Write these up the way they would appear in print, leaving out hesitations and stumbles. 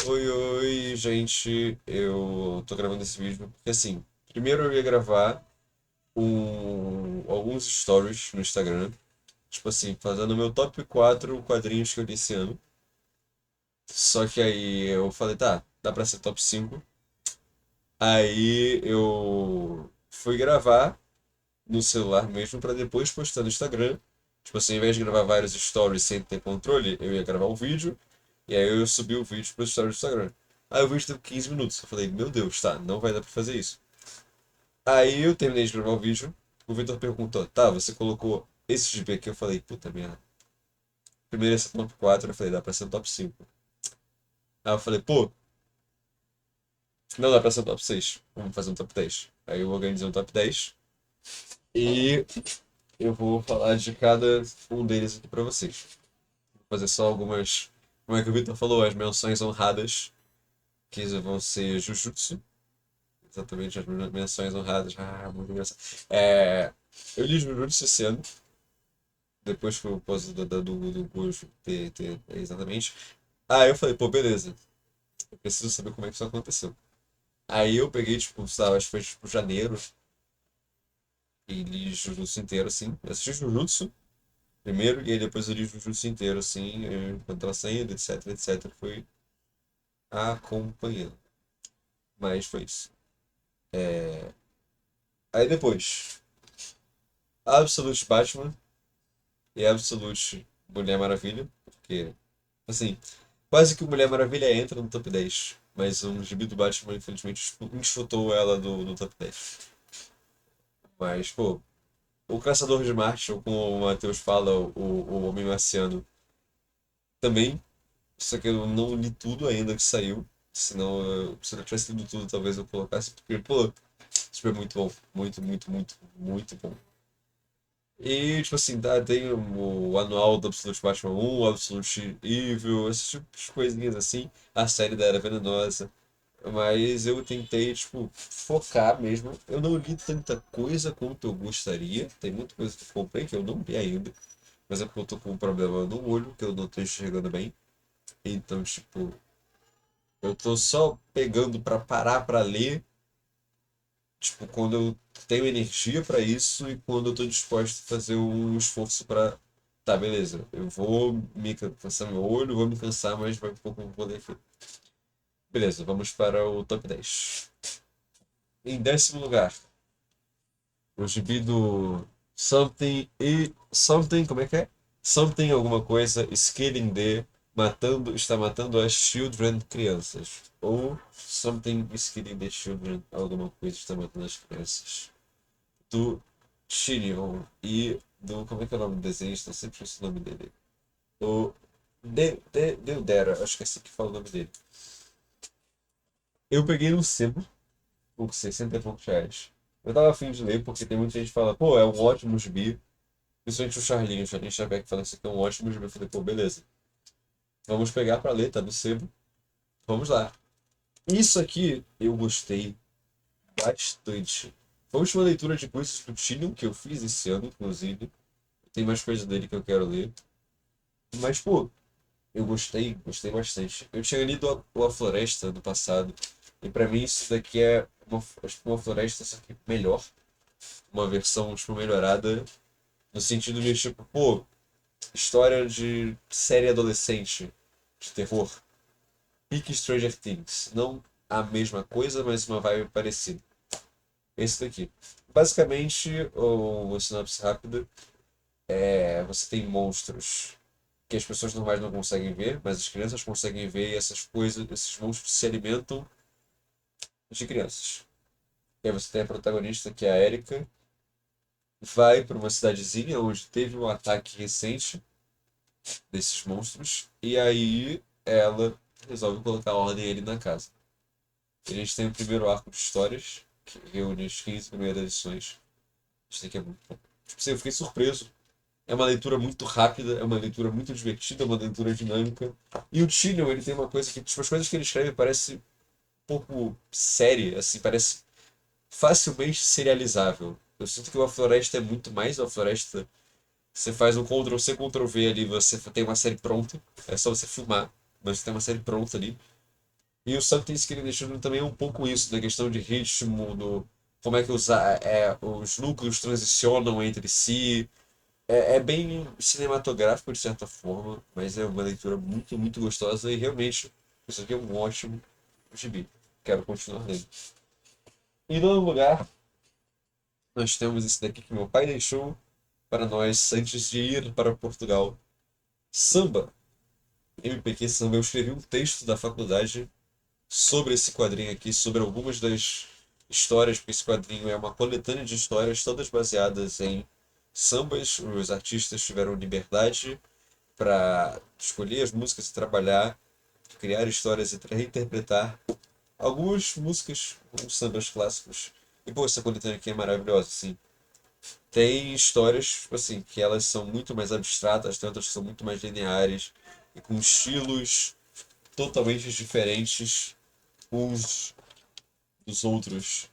Oi, oi, gente. Eu tô gravando esse vídeo porque, assim, primeiro eu ia gravar alguns stories no Instagram, tipo assim, fazendo o meu top 4 quadrinhos que eu li esse ano. Só que aí eu falei, tá, dá pra ser top 5. Aí eu fui gravar no celular mesmo pra depois postar no Instagram. Tipo assim, ao invés de gravar vários stories sem ter controle, eu ia gravar um vídeo e aí eu subi o vídeo pro stories do Instagram. Aí o vídeo teve 15 minutos. Eu falei, meu Deus, tá, não vai dar pra fazer isso. Aí eu terminei de gravar o vídeo. O Vitor perguntou, tá, você colocou esse GB aqui? Eu falei, puta merda. Primeiro esse top 4, eu falei, dá pra ser um top 5. Aí eu falei, pô, não dá pra ser um top 6. Vamos fazer um top 10. Aí eu organizei um top 10 e eu vou falar de cada um deles aqui pra vocês. Vou fazer só algumas, como é que o Vitor falou, as menções honradas, que vão ser Jujutsu. Exatamente, as menções honradas. Ah, muito engraçado. É, eu li Jujutsu esse ano, depois que eu pus do Gojo exatamente. Aí eu falei, pô, beleza, eu preciso saber como é que isso aconteceu. Aí eu peguei, tipo, sabe, acho que foi tipo janeiro e li Jujutsu inteiro, assim. Eu assisti Jujutsu primeiro e aí depois eu li Jujutsu inteiro, assim, enquanto tava saindo, etc, etc. Foi acompanhando. Mas foi isso. Aí depois, Absolute Batman e Absolute Mulher Maravilha, porque, assim, quase que o Mulher Maravilha entra no top 10, mas um gibi do Batman, infelizmente, desfrutou ela do top 10. Mas, pô, o Caçador de Marte, ou como o Matheus fala, o Homem Marciano, também, só que eu não li tudo ainda que saiu, senão, se eu não tivesse lido tudo, talvez eu colocasse, porque, pô, isso é muito bom, muito, muito, muito, muito bom. E, tipo assim, tá, tem o anual do Absolute Batman 1, o Absolute Evil, esses tipos de coisinhas assim, a série da Era Venenosa. Mas eu tentei, tipo, focar mesmo. Eu não li tanta coisa quanto eu gostaria. Tem muita coisa que eu comprei que eu não li ainda. Mas é porque eu tô com um problema no olho, que eu não tô enxergando bem. Então, tipo, eu tô só pegando pra parar pra ler, tipo, quando eu tenho energia pra isso e quando eu tô disposto a fazer um esforço pra. Tá, beleza. Eu vou me cansar meu olho, vou me cansar, mas vai um pouco poder. Beleza, vamos para o top 10. Em décimo lugar, o gibi do Something, como é que é? Something alguma coisa, Scaling the, está matando as children, crianças. Ou Something Scaling the Children, alguma coisa está matando as crianças. Do Chinion e do, como é que é o nome do desenhista? Eu sempre esqueço o nome dele. O Deudera, acho que é assim que fala o nome dele. Eu peguei no sebo por 60 e poucos reais. Eu tava afim de ler porque tem muita gente que fala, pô, é um ótimo gibi. Principalmente o Charlinho Xavier, que fala que isso aqui é um ótimo gibi. Eu falei, pô, beleza. Vamos pegar pra ler, tá no sebo. Vamos lá. Isso aqui eu gostei bastante. Foi a última leitura de coisas do Tinion que eu fiz esse ano, inclusive. Tem mais coisas dele que eu quero ler. Mas, pô, eu gostei bastante. Eu tinha lido A Floresta no passado. E pra mim isso daqui é acho que uma floresta, só que melhor. Uma versão, tipo, melhorada. No sentido de, tipo, pô, história de série adolescente de terror. Pique Stranger Things. Não a mesma coisa, mas uma vibe parecida. Esse daqui. Basicamente, o sinopse rápida você tem monstros que as pessoas normais não conseguem ver, mas as crianças conseguem ver e essas coisas, esses monstros se alimentam de crianças. E aí você tem a protagonista, que é a Erika, vai para uma cidadezinha onde teve um ataque recente desses monstros, e aí ela resolve colocar ordem ali na casa. E a gente tem o primeiro arco de histórias, que reúne as 15 primeiras edições. Isso daqui é muito bom. Tipo, assim, eu fiquei surpreso. É uma leitura muito rápida, é uma leitura muito divertida, é uma leitura dinâmica. E o Tinion, ele tem uma coisa que, tipo, as coisas que ele escreve parece um pouco séria, assim, parece facilmente serializável. Eu sinto que o A Floresta é muito mais uma floresta. Você faz um Ctrl+C, Ctrl+V ali, você tem uma série pronta. É só você filmar, mas você tem uma série pronta ali. E o Something Killing the Children também é um pouco isso, da questão de ritmo, do como é que os núcleos transicionam entre si. É bem cinematográfico de certa forma, mas é uma leitura muito, muito gostosa e realmente isso aqui é um ótimo gibi. Quero continuar lendo. Em nono lugar, nós temos esse daqui que meu pai deixou para nós antes de ir para Portugal. Samba. MPQ Samba. Eu escrevi um texto da faculdade sobre esse quadrinho aqui, sobre algumas das histórias, porque esse quadrinho é uma coletânea de histórias, todas baseadas em sambas. Os artistas tiveram liberdade para escolher as músicas e trabalhar, criar histórias e reinterpretar algumas músicas com sambas clássicos. E pô, essa coletânea aqui é maravilhosa, assim. Tem histórias, tipo assim, que elas são muito mais abstratas, tem outras que são muito mais lineares e com estilos totalmente diferentes uns dos outros,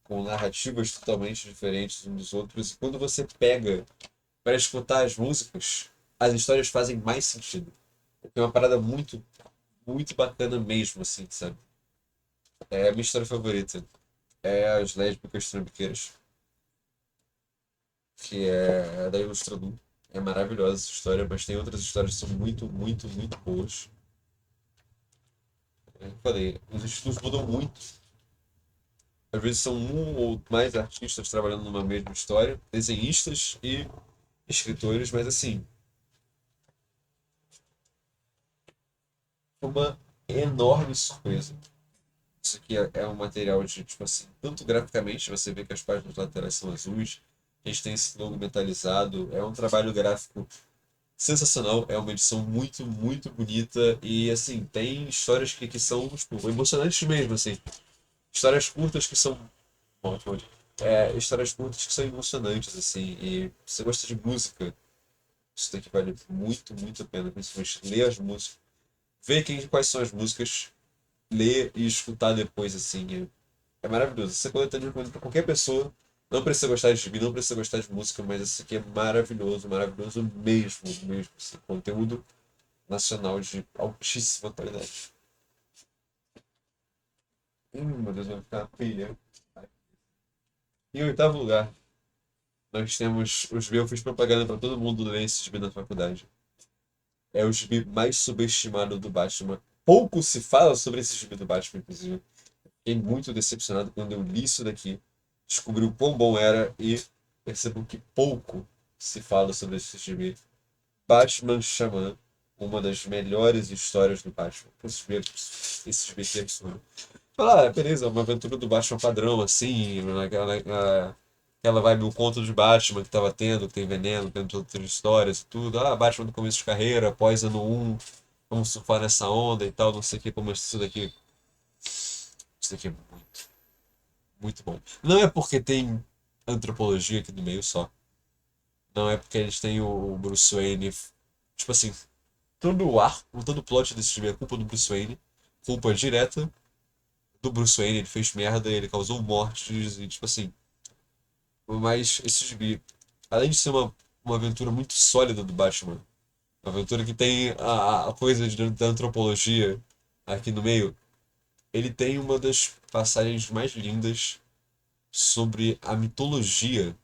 com narrativas totalmente diferentes uns dos outros. E quando você pega para escutar as músicas, as histórias fazem mais sentido. É uma parada muito, muito bacana mesmo, assim, sabe? É a minha história favorita. É as lésbicas trambiqueiras, que é da Ilustrador. É maravilhosa essa história, mas tem outras histórias que são muito, muito, muito boas. É, eu falei, os estilos mudam muito. Às vezes são um ou mais artistas trabalhando numa mesma história, desenhistas e escritores, mas assim, uma enorme surpresa. Isso aqui é um material de, tipo assim, tanto graficamente, você vê que as páginas laterais são azuis, a gente tem esse logo metalizado, é um trabalho gráfico sensacional, é uma edição muito, muito bonita e, assim, tem histórias que são, tipo, emocionantes mesmo, assim. Histórias curtas que são... Ótimo, ótimo. Histórias curtas que são emocionantes, assim, e se você gosta de música, isso daqui vale muito, muito a pena, principalmente ler as músicas, ver quais são as músicas, ler e escutar depois, assim, é maravilhoso. Essa coletânea recomendo pra qualquer pessoa. Não precisa gostar de gibi, não precisa gostar de música, mas esse aqui é maravilhoso, maravilhoso mesmo, mesmo. Assim, conteúdo nacional de altíssima qualidade. Meu Deus, vai ficar uma pilha. Em oitavo lugar, nós temos os gibi. Eu fiz propaganda pra todo mundo ler esse gibi na faculdade. É o gibi mais subestimado do Batman. Pouco se fala sobre esse gibi do Batman, inclusive. Fiquei muito decepcionado quando eu li isso daqui, descobri o quão bom era e percebo que pouco se fala sobre esse gibi. Batman Xamã, uma das melhores histórias do Batman. Esse gibi aqui é absurdo. Falar, beleza, uma aventura do Batman padrão, assim, aquela vibe, o conto de Batman que tava tendo, que tem veneno, tem outras histórias e tudo. Ah, Batman no começo de carreira, após ano um, vamos surfar nessa onda e tal, não sei o que, como isso daqui é muito, muito bom. Não é porque tem antropologia aqui no meio só. Não é porque eles têm o Bruce Wayne. Tipo assim, todo o arco, todo o plot desse filme é culpa do Bruce Wayne. Culpa direta do Bruce Wayne. Ele fez merda, ele causou mortes e tipo assim. Mas esse gibi, além de ser uma aventura muito sólida do Batman, uma aventura que tem a coisa da antropologia aqui no meio, ele tem uma das passagens mais lindas sobre a mitologia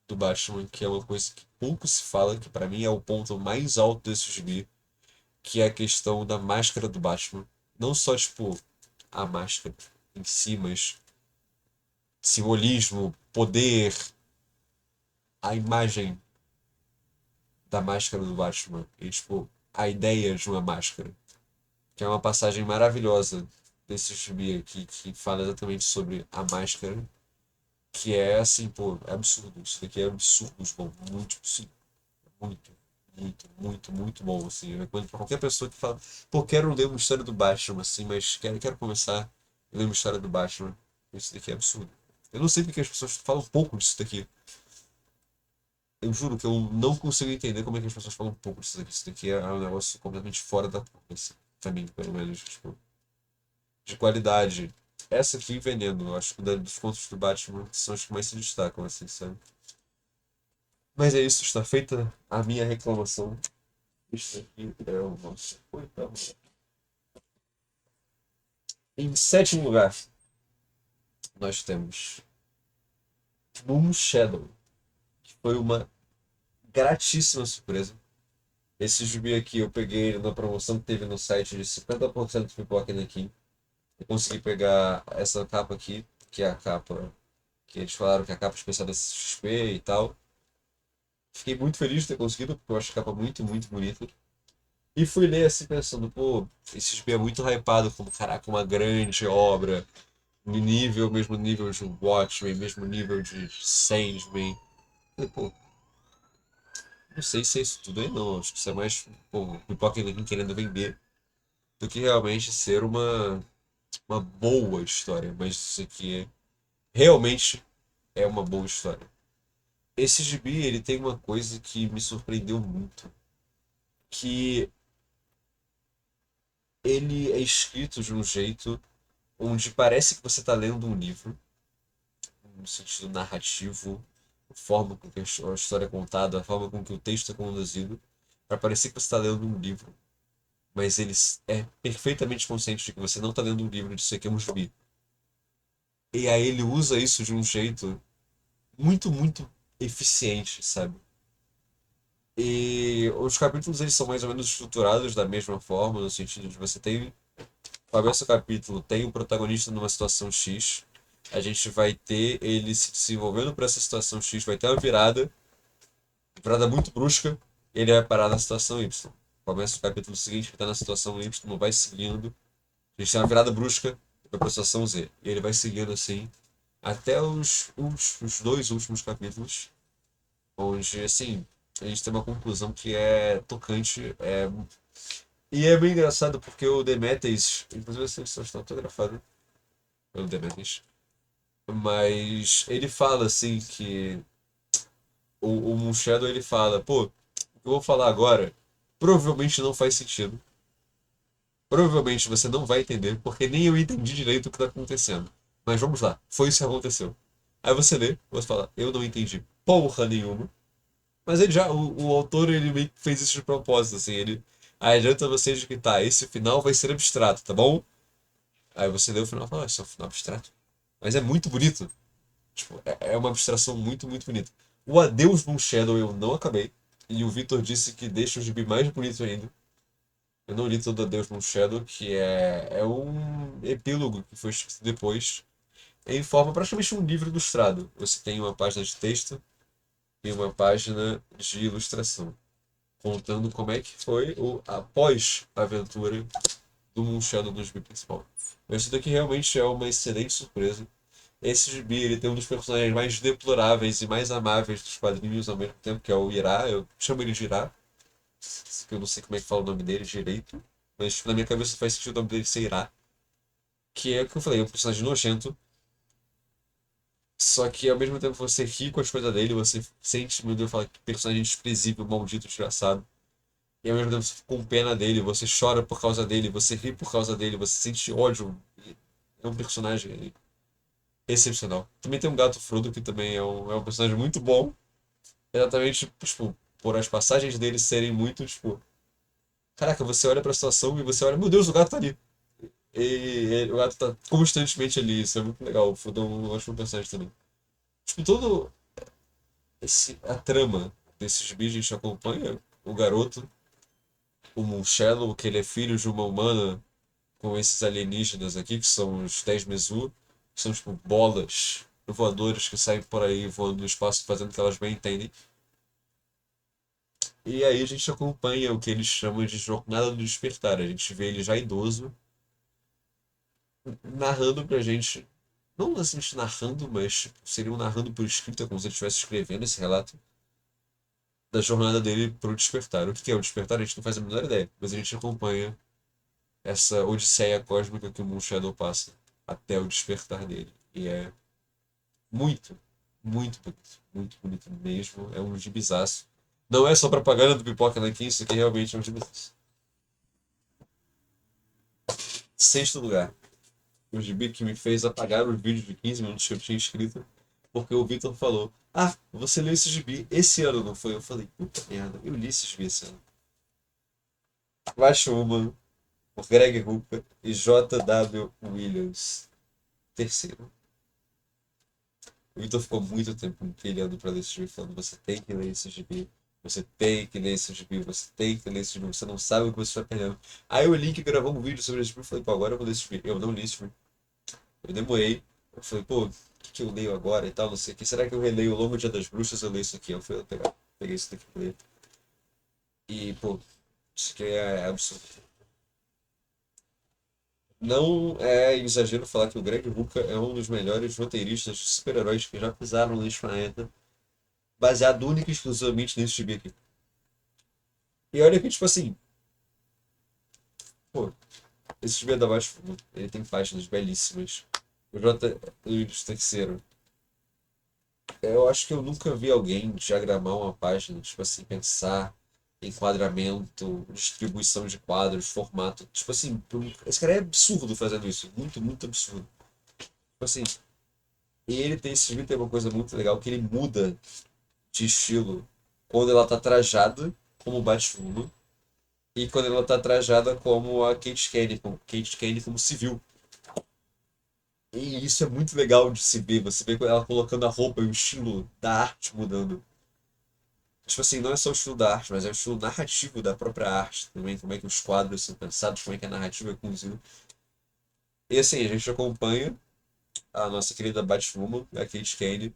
do Batman, que é uma coisa que pouco se fala, que pra mim é o ponto mais alto desse gibi, que é a questão da máscara do Batman. Não só, tipo, a máscara em si, mas simbolismo, poder, a imagem da máscara do Batman. E, tipo, a ideia de uma máscara. Que é uma passagem maravilhosa desse gibi aqui, que fala exatamente sobre a máscara. Que é assim, pô, é absurdo. Isso daqui é absurdo, bom, muito absurdo. Muito, muito, muito, muito bom, assim. Eu recomendo pra qualquer pessoa que fala, pô, quero ler uma história do Batman, assim, mas quero começar a ler uma história do Batman. Isso daqui é absurdo. Eu não sei porque as pessoas falam pouco disso daqui. Eu juro que eu não consigo entender como é que as pessoas falam pouco disso daqui. Isso daqui é um negócio completamente fora da curva, assim. Pra mim, pelo menos, tipo, de qualidade. Essa aqui e Veneno, eu acho que dos contos do Batman são os que mais se destacam, assim, sabe? Mas é isso, está feita a minha reclamação. Isso aqui é o nosso oitavo. Em sétimo lugar, nós temos Moon Shadow, que foi uma gratíssima surpresa. Esse gibi aqui eu peguei ele na promoção que teve no site de 50% de pipoca aqui. Eu consegui pegar essa capa aqui, que é a capa que eles falaram que é a capa especial da XP e tal. Fiquei muito feliz de ter conseguido, porque eu acho a capa muito, muito bonita. E fui ler assim pensando, pô, esse gibi é muito hypado como, caraca, uma grande obra, no nível, mesmo nível de Watchmen, mesmo nível de Sandman. Falei, pô, não sei se é isso tudo aí não, acho que isso é mais, pô, Pipoca Nankin querendo vender, do que realmente ser uma boa história. Mas isso aqui realmente é uma boa história. Esse gibi, ele tem uma coisa que me surpreendeu muito, que ele é escrito de um jeito onde parece que você está lendo um livro, no sentido narrativo, a forma com que a história é contada, a forma com que o texto é conduzido, para parecer que você está lendo um livro, mas ele é perfeitamente consciente de que você não está lendo um livro, de ser que é um gibi. E aí ele usa isso de um jeito muito, muito eficiente, sabe? E os capítulos eles são mais ou menos estruturados da mesma forma, no sentido de você tem, começa o capítulo, tem o protagonista numa situação X, a gente vai ter ele se desenvolvendo para essa situação X, vai ter uma virada muito brusca, ele vai parar na situação Y. Começa o capítulo seguinte, ele está na situação Y, vai seguindo, a gente tem uma virada brusca, vai para a situação Z. E ele vai seguindo assim, até os dois últimos capítulos, onde, assim, a gente tem uma conclusão que é tocante. E é bem engraçado porque o Demetrius, inclusive essa edição está autografada pelo Demetrius, mas ele fala assim que o Moon Shadow ele fala, pô, o que eu vou falar agora provavelmente não faz sentido. Provavelmente você não vai entender, porque nem eu entendi direito o que está acontecendo. Mas vamos lá, foi isso que aconteceu. Aí você lê, você fala, eu não entendi porra nenhuma. Mas ele já, o autor ele meio que fez isso de propósito, assim, ele adianta você de que tá, esse final vai ser abstrato, tá bom? Aí você lê o final e fala, ah, isso é um final abstrato. Mas é muito bonito. Tipo, é uma abstração muito, muito bonita. O Adeus Moon Shadow eu não acabei. E o Victor disse que deixa o gibi mais bonito ainda. Eu não li todo Adeus Moon Shadow, que é um epílogo que foi escrito depois, em forma praticamente um livro ilustrado. Você tem uma página de texto e uma página de ilustração, contando como é que foi o após a aventura do Moon Shadow no gibi principal. Mas isso daqui realmente é uma excelente surpresa. Esse gibi ele tem um dos personagens mais deploráveis e mais amáveis dos quadrinhos ao mesmo tempo, que é o Ira. Eu chamo ele de Ira, que eu não sei como é que fala o nome dele direito, mas tipo, na minha cabeça faz sentido o nome dele ser Ira. Que é o que eu falei, é um personagem nojento, só que ao mesmo tempo você ri com as coisas dele, você sente, meu Deus, fala que personagem desprezível, maldito, desgraçado. E ao mesmo tempo você fica com pena dele, você chora por causa dele, você ri por causa dele, você sente ódio. É um personagem excepcional. Também tem um gato Frodo, que também é um personagem muito bom. Exatamente, tipo, por as passagens dele serem muito, tipo... Caraca, você olha pra situação e você olha, meu Deus, o gato tá ali. E o gato tá constantemente ali, isso é muito legal. O Frodo é um ótimo personagem também. Tipo, todo a trama desses bichos a gente acompanha o garoto, o Munchelo, que ele é filho de uma humana com esses alienígenas aqui, que são os 10 Mesu, que são tipo bolas voadoras que saem por aí voando no espaço fazendo o que elas bem entendem. E aí a gente acompanha o que eles chamam de Jornada do Despertar. A gente vê ele já idoso, narrando pra gente, não assim narrando, mas tipo, seria um narrando por escrito, como se ele estivesse escrevendo esse relato da jornada dele pro despertar. O que é o despertar? A gente não faz a menor ideia, mas a gente acompanha essa odisseia cósmica que o Moon Shadow passa até o despertar dele. E é muito, muito bonito mesmo. É um gibizaço. Não é só propaganda do Pipoca Nanquim, isso aqui realmente é um gibizaço. Sexto lugar. O gibi que me fez apagar os vídeos de 15 minutos que eu tinha escrito, porque o Victor falou: ah, você leu esse gibi esse ano, não foi? Eu falei: puta merda, eu li esse gibi esse ano. Watchwoman, por Greg Hooper e J.W. Williams. Terceiro. O Vitor ficou muito tempo empilhando pra ler esse gibi, falando: você tem que ler esse gibi, você tem que ler esse gibi, você tem que ler esse gibi, você não sabe o que você está perdendo. Aí o Link gravou um vídeo sobre esse gibi e falei: pô, agora eu vou ler esse gibi. Eu não li esse gibi. Eu demorei. Eu falei: pô, o que eu leio agora e tal, não sei o que. Será que eu releio o Longo Dia das Bruxas? Eu leio isso aqui. Eu fui pegar, peguei isso daqui pra ler. E, pô, isso aqui é absurdo. Não é exagero falar que o Greg Rucka é um dos melhores roteiristas de super-heróis que já pisaram neste planeta, baseado única e exclusivamente nesse gibi aqui. E olha que, tipo assim, pô, esse gibi é da Batman, ele tem páginas belíssimas. O J. Luiz terceiro, eu acho que eu nunca vi alguém diagramar uma página, tipo assim, pensar enquadramento, distribuição de quadros, formato. Tipo assim, esse cara é absurdo fazendo isso, muito, muito absurdo. Tipo assim, e ele tem esse gibi tem uma coisa muito legal que ele muda de estilo quando ela tá trajada como Batwoman e quando ela tá trajada como a Kate Kane como civil. E isso é muito legal de se ver, você vê ela colocando a roupa e o estilo da arte mudando. Tipo assim, não é só o estilo da arte, mas é o estilo narrativo da própria arte também, como é que os quadros são pensados, como é que a narrativa é conduzida. E assim, a gente acompanha a nossa querida Batwoman, a Kate Kane.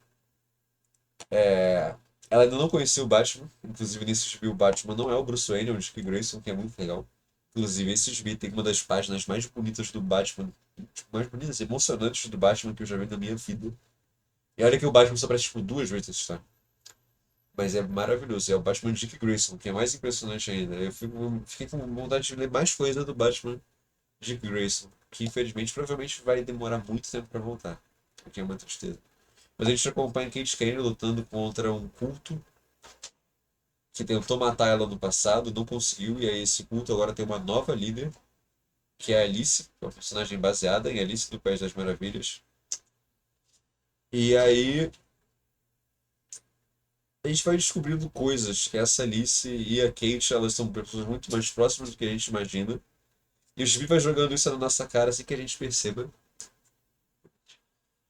Ela ainda não conhecia o Batman, inclusive nesse gibi o Batman não é o Bruce Wayne, é o Dick Grayson, que é muito legal. Inclusive esse gibi tem uma das páginas mais bonitas do Batman, tipo, mais bonitas, emocionantes do Batman que eu já vi na minha vida. E olha que o Batman só aparece tipo duas vezes nessa história. Mas é maravilhoso. É o Batman Dick Grayson, que é mais impressionante ainda. Fiquei com vontade de ler mais coisa do Batman Dick Grayson, que infelizmente provavelmente vai demorar muito tempo pra voltar, o que é uma tristeza. Mas a gente acompanha Kate Kane lutando contra um culto que tentou matar ela no passado, não conseguiu, e aí esse culto agora tem uma nova líder, que é a Alice, que é uma personagem baseada em Alice do País das Maravilhas. E aí a gente vai descobrindo coisas que essa Alice e a Kate, elas são pessoas muito mais próximas do que a gente imagina. E o Gibi vai jogando isso na nossa cara assim que a gente perceba.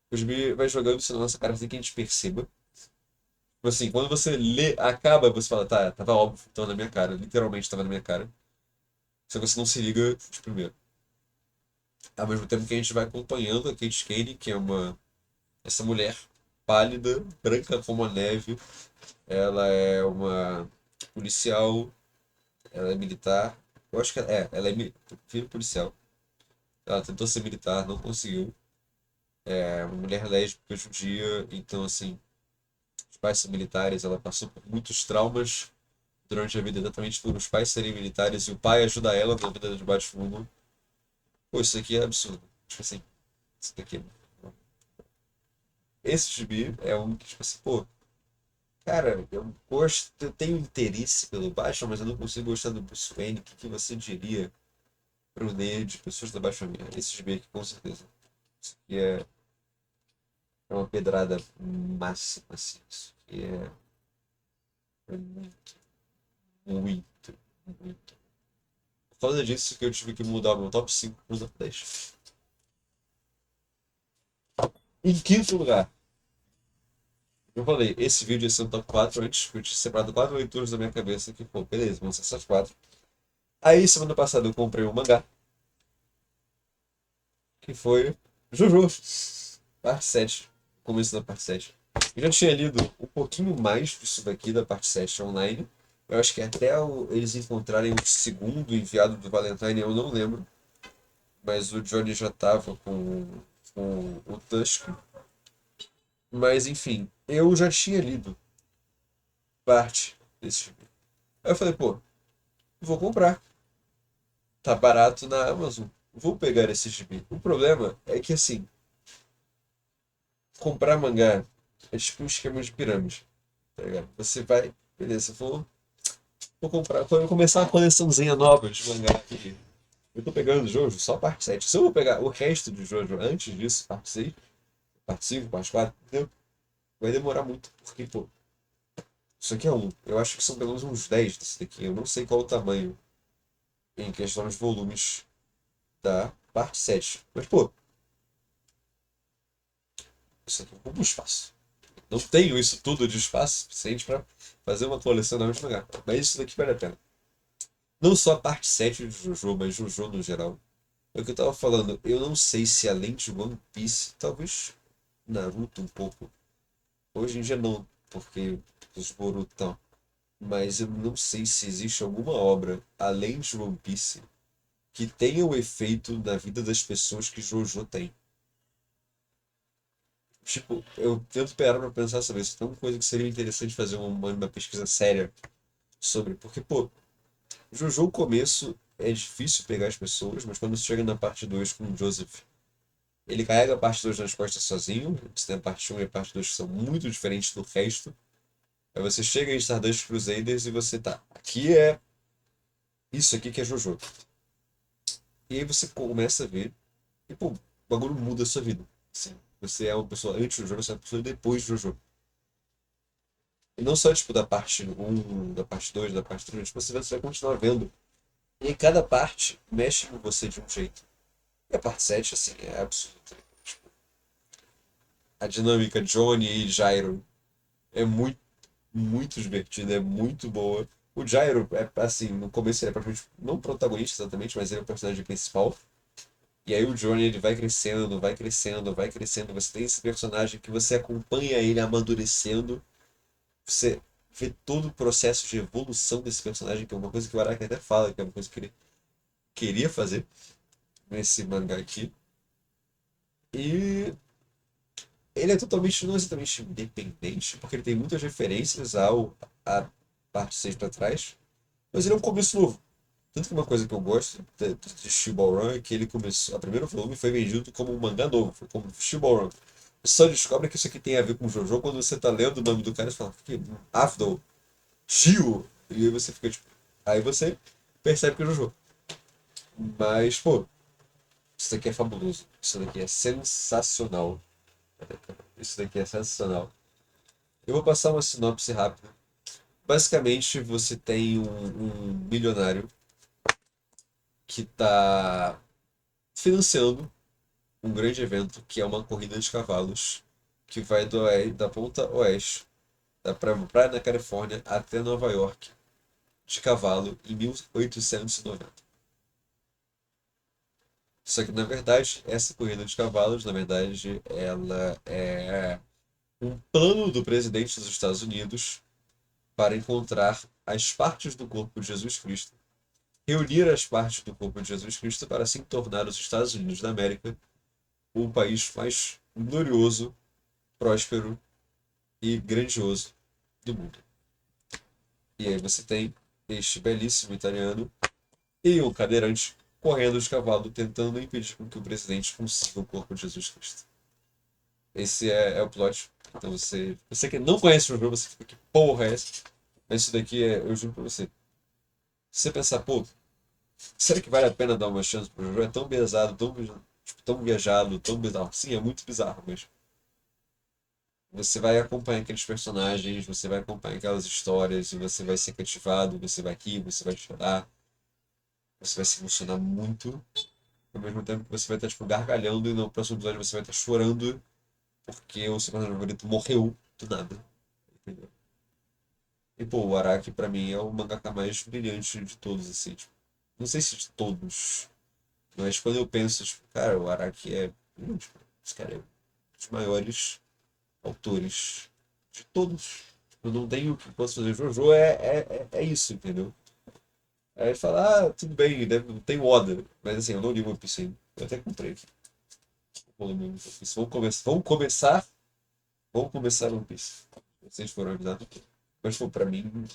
O Gibi vai jogando isso na nossa cara assim que a gente perceba. Tipo assim, quando você lê, acaba, você fala: tá, tava óbvio, tava na minha cara, literalmente tava na minha cara. Só que você não se liga de primeiro. Ao mesmo tempo que a gente vai acompanhando a Kate Kane, que é essa mulher pálida, branca como a neve. Ela é uma policial, ela é militar. Eu acho que ela é filho policial. Ela tentou ser militar, não conseguiu. É uma mulher lésbica judia, então assim, os pais são militares, ela passou por muitos traumas durante a vida, exatamente por os pais serem militares e o pai ajuda ela na vida de Batwoman. Pô, isso aqui é absurdo. Tipo assim, isso daqui esse gibi é um que, tipo assim, pô, cara, eu gosto, eu tenho interesse pelo Batman, mas eu não consigo gostar do Bruce Wayne. O que que você diria pro nerd, pessoas da Baixa Minha? Esse gibi aqui, com certeza. Isso aqui é uma pedrada máxima, assim. Isso aqui é muito, muito, muito. Por causa disso que eu tive que mudar o meu top 5 pro top 10. Em quinto lugar, eu falei, esse vídeo ia ser um top 4 antes, que eu tinha separado 4 leituras da minha cabeça, que, pô, beleza, vão ser essas 4. Aí, semana passada, eu comprei um mangá, que foi Jojo, parte 7, começo da parte 7. Eu já tinha lido um pouquinho mais disso daqui da parte 7 online. Eu acho que até eles encontrarem o segundo enviado do Valentine, eu não lembro. Mas o Johnny já tava com o Tusk. Mas enfim, eu já tinha lido parte desse gibi. Aí eu falei, pô, vou comprar. Tá barato na Amazon. Vou pegar esse gibi. O problema é que assim, comprar mangá é tipo um esquema de pirâmide, tá ligado? Você vai, beleza, vou comprar, quando eu começar uma coleçãozinha nova de mangá aqui. Eu tô pegando Jojo só parte 7. Se eu vou pegar o resto de Jojo antes disso, parte 6, parte 5, parte 4, entendeu? Vai demorar muito, porque, pô, isso aqui é um. Eu acho que são pelo menos uns 10 desse daqui. Eu não sei qual o tamanho em questão de volumes. da parte 7. Mas, pô, isso aqui ocupa um espaço. Não tenho isso tudo de espaço suficiente pra fazer uma coleção na mesma lugar. Mas isso daqui vale a pena. Não só a parte 7 de Jojo, mas Jojo no geral. É o que eu tava falando, eu não sei se além de One Piece, talvez Naruto um pouco. Hoje em dia não, porque os Boruto estão. Mas eu não sei se existe alguma obra, além de One Piece, que tenha o efeito na vida das pessoas que Jojo tem. Tipo, eu tento parar pra pensar sobre isso. Então, uma coisa que seria interessante fazer uma pesquisa séria sobre. Porque, pô, Jojo, o começo é difícil pegar as pessoas, mas quando você chega na parte 2 com o Joseph, ele carrega a parte 2 nas costas sozinho. Você tem a parte um e a parte 2 que são muito diferentes do resto. Aí você chega em Stardust Crusaders e você tá. Aqui é isso aqui que é Jojo. E aí você começa a ver. E, pô, o bagulho muda a sua vida. Assim, você é uma pessoa antes do jogo, você é uma pessoa depois do jogo. E não só, tipo, da parte um da parte 2 da parte 3, tipo, você vai continuar vendo. E em cada parte mexe com você de um jeito. E a parte 7 assim, é absoluta. Tipo, a dinâmica Johnny e Gyro é muito, muito divertida, é muito boa. O Gyro, é, assim, no começo ele é praticamente, não protagonista exatamente, mas ele é o personagem principal. E aí o Johnny ele vai crescendo, vai crescendo, vai crescendo. Você tem esse personagem que você acompanha ele amadurecendo. Você vê todo o processo de evolução desse personagem, que é uma coisa que o Araki até fala, que é uma coisa que ele queria fazer nesse mangá aqui. E ele é totalmente, não exatamente independente, porque ele tem muitas referências à parte 6 para trás, mas ele é um começo novo. Tanto que uma coisa que eu gosto de Shibuya Run é que ele começou, a primeiro volume foi vendido como um mangá novo, foi como Shibuya Run. Você só descobre que isso aqui tem a ver com JoJo quando você tá lendo o nome do cara e fala, que Avdol, Gio, e aí você fica tipo, aí você percebe que é JoJo. Mas, pô, isso daqui é fabuloso, isso daqui é sensacional, isso daqui é sensacional. Eu vou passar uma sinopse rápida. Basicamente, você tem um milionário que está financiando um grande evento que é uma corrida de cavalos que vai da ponta oeste, da praia na Califórnia até Nova York, de cavalo, em 1890. Só que, na verdade, essa corrida de cavalos, na verdade, ela é um plano do presidente dos Estados Unidos para encontrar as partes do corpo de Jesus Cristo, reunir as partes do corpo de Jesus Cristo para assim tornar os Estados Unidos da América o país mais glorioso, próspero e grandioso do mundo. E aí você tem este belíssimo italiano e um cadeirante correndo de cavalo, tentando impedir com que o presidente consiga o corpo de Jesus Cristo. Esse é o plot. Então você que não conhece o jogo, você fica, que porra é essa? Mas isso daqui é, eu juro pra você. Se você pensar, pô, será que vale a pena dar uma chance pro jogo? É tão pesado, tipo, tão viajado, tão bizarro. Sim, é muito bizarro, mas você vai acompanhar aqueles personagens, você vai acompanhar aquelas histórias, e você vai ser cativado, você vai rir, você vai chorar, você vai se emocionar muito, ao mesmo tempo que você vai estar, tipo, gargalhando, e no próximo episódio você vai estar chorando porque o seu personagem favorito morreu do nada. Entendeu? E, pô, o Araki, pra mim, é o mangaka mais brilhante de todos, assim, tipo, não sei se de todos, mas quando eu penso, tipo, cara, o Araki é, tipo, esse cara é um dos maiores autores de todos. Eu não tenho o que posso fazer. Jojo é isso, entendeu? Aí fala, ah, tudo bem, não tem Oda. Mas assim, eu não li One Piece ainda. Eu até comprei aqui. Vamos começar One Piece. Vocês foram avisados. Mas, pô, pra mim,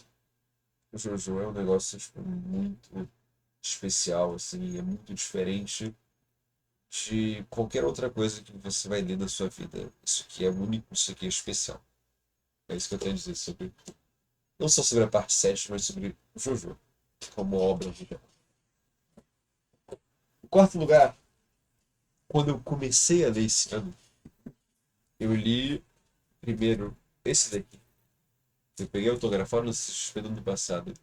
o Jojo é um negócio, tipo, muito especial, assim, é muito diferente de qualquer outra coisa que você vai ler na sua vida. Isso aqui é único, isso aqui é especial. É isso que eu tenho a dizer sobre, não só sobre a parte 7, mas sobre o Jojo, como obra de geral. Em quarto lugar, quando eu comecei a ler esse ano, eu li primeiro esse daqui. Eu peguei autografado no CXP do ano passado,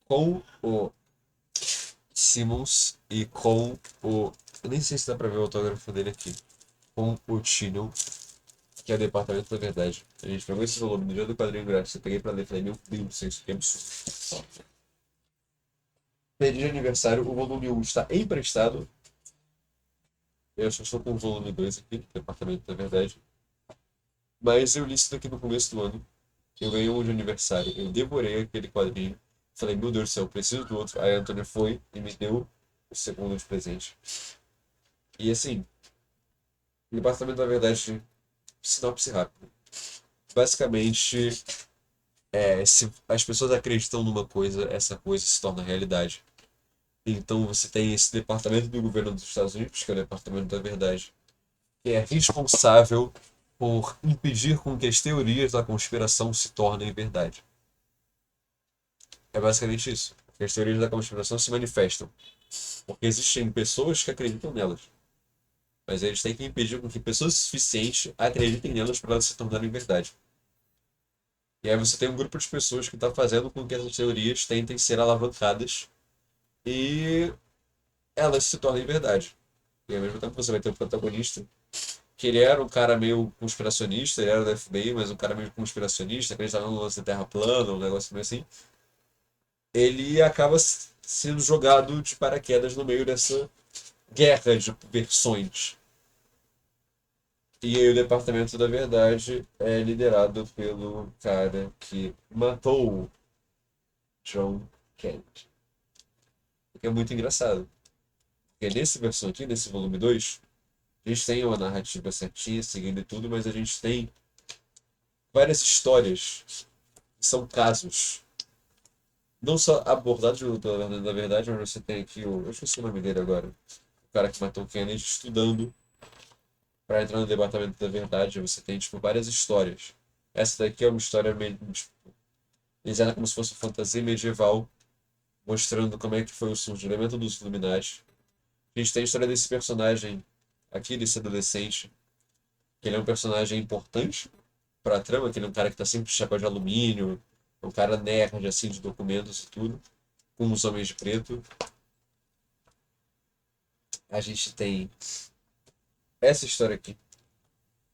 com o Simmons e com o. Eu nem sei se dá pra ver o autógrafo dele aqui. Com o Tynion, que é o Departamento da Verdade. A gente pegou esse volume no dia do quadrinho grátis. Eu peguei pra ler e falei, meu Deus, isso aqui é absurdo. Pedi de aniversário, o volume 1 está emprestado. Eu acho que estou com o volume 2 aqui, Departamento da Verdade. Mas eu li isso daqui no começo do ano. Eu ganhei um de aniversário. Eu devorei aquele quadrinho. Falei, meu Deus do céu, eu preciso do outro. Aí a Antônia foi e me deu o segundo de presente. E assim, o Departamento da Verdade, sinopse rápida. Basicamente, se as pessoas acreditam numa coisa, essa coisa se torna realidade. Então você tem esse departamento do governo dos Estados Unidos, que é o Departamento da Verdade, que é responsável por impedir com que as teorias da conspiração se tornem verdade. É basicamente isso. Que as teorias da conspiração se manifestam. Porque existem pessoas que acreditam nelas. Mas eles têm que impedir com que pessoas suficientes acreditem nelas para elas se tornarem verdade. E aí você tem um grupo de pessoas que está fazendo com que essas teorias tentem ser alavancadas e elas se tornem verdade. E ao mesmo tempo você vai ter o protagonista, que ele era um cara meio conspiracionista, ele era do FBI, mas um cara meio conspiracionista, acreditava no lance da Terra plana, um negócio meio assim. Ele acaba sendo jogado de paraquedas no meio dessa guerra de versões. E aí o Departamento da Verdade é liderado pelo cara que matou John Kennedy. O que é muito engraçado. Porque nessa versão aqui, nesse volume 2 a gente tem uma narrativa certinha, seguindo e tudo, mas a gente tem várias histórias que são casos. Não só abordados pela verdade, mas você tem aqui o. Eu esqueci o nome dele agora. O cara que matou Kennedy estudando para entrar no Departamento da Verdade. Você tem, tipo, várias histórias. Essa daqui é uma história meio. Tipo, desenhada como se fosse uma fantasia medieval, mostrando como é que foi o surgimento dos Illuminati. A gente tem a história desse personagem aqui, desse adolescente, que ele é um personagem importante pra trama, que ele é um cara que tá sempre de chapéu de alumínio, um cara nerd, assim, de documentos e tudo, com os homens de preto. A gente tem essa história aqui.